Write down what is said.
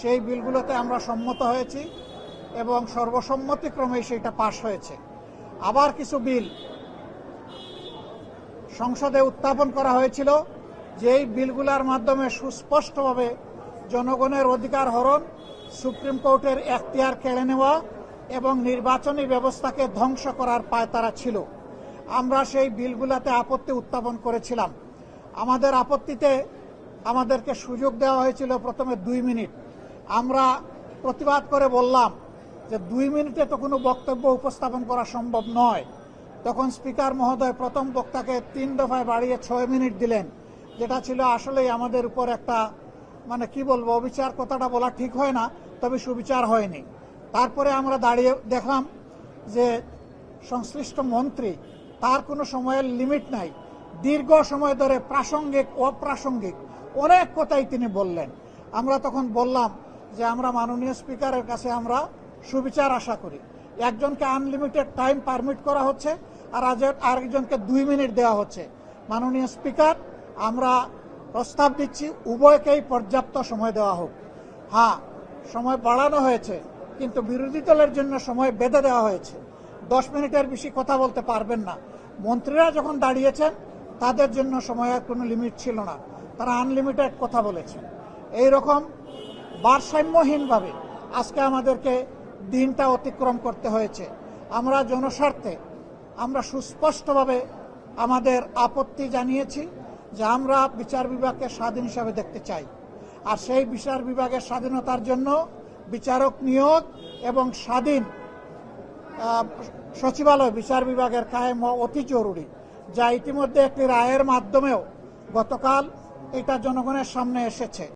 সেই বিলগুলোতে আমরা সম্মত হয়েছি এবং সর্বসম্মতিক্রমে সেটা পাশ হয়েছে। আবার কিছু বিল সংসদে উত্থাপন করা হয়েছিল, যেই বিলগুলোর মাধ্যমে সুস্পষ্টভাবে জনগণের অধিকার হরণ, সুপ্রিম কোর্টের এখতিয়ার কেড়ে নেওয়া এবং নির্বাচনী ব্যবস্থাকে ধ্বংস করার পায়তারা ছিল। আমরা সেই বিলগুলোতে আপত্তি উত্থাপন করেছিলাম। আমাদের আপত্তিতে আমাদেরকে সুযোগ দেওয়া হয়েছিল প্রথমে 2 মিনিট। আমরা প্রতিবাদ করে বললাম যে 2 মিনিটে তো কোনো বক্তব্য উপস্থাপন করা সম্ভব নয়। তখন স্পিকার মহোদয় প্রথম বক্তাকে 3 দফায় বাড়িয়ে 6 মিনিট দিলেন, যেটা ছিল আসলেই আমাদের উপর একটা কি বলবো, অবিচার কথাটা বলা ঠিক হয় না, তবে সুবিচার হয়নি। তারপরে আমরা দাঁড়িয়ে দেখলাম যে সংশ্লিষ্ট মন্ত্রী, তার কোনো সময়ের লিমিট নাই, দীর্ঘ সময় ধরে প্রাসঙ্গিক অপ্রাসঙ্গিক অনেক কথাই তিনি বললেন। আমরা তখন বললাম যে আমরা মাননীয় স্পিকারের কাছে আমরা সুবিচার আশা করি। একজনকে আনলিমিটেড টাইম পারমিট করা হচ্ছে আর আরেকজনকে 2 মিনিট দেওয়া হচ্ছে। মাননীয় স্পিকার, আমরা প্রস্তাব দিচ্ছি উভয়কেই পর্যাপ্ত সময় দেওয়া হোক। হ্যাঁ, সময় বাড়ানো হয়েছে, কিন্তু বিরোধী দলের জন্য সময় বেঁধে দেওয়া হয়েছে। 10 মিনিটের বেশি কথা বলতে পারবেন না। মন্ত্রীরা যখন দাঁড়িয়েছেন তাদের জন্য সময়ের কোনো লিমিট ছিল না, তারা আনলিমিটেড কথা বলেছেন। এইরকম ভারসাম্যহীনভাবে আজকে আমাদেরকে দিনটা অতিক্রম করতে হয়েছে। আমরা জনস্বার্থে আমরা সুস্পষ্টভাবে আমাদের আপত্তি জানিয়েছি যে আমরা বিচার বিভাগকে স্বাধীন হিসাবে দেখতে চাই, আর সেই বিচার বিভাগের স্বাধীনতার জন্য বিচারক নিয়োগ এবং স্বাধীন সচিবালয় বিচার বিভাগের কায়েম অতি জরুরি, যা ইতিমধ্যে একটি রায়ের মাধ্যমেও গতকাল এটা জনগণের সামনে এসেছে।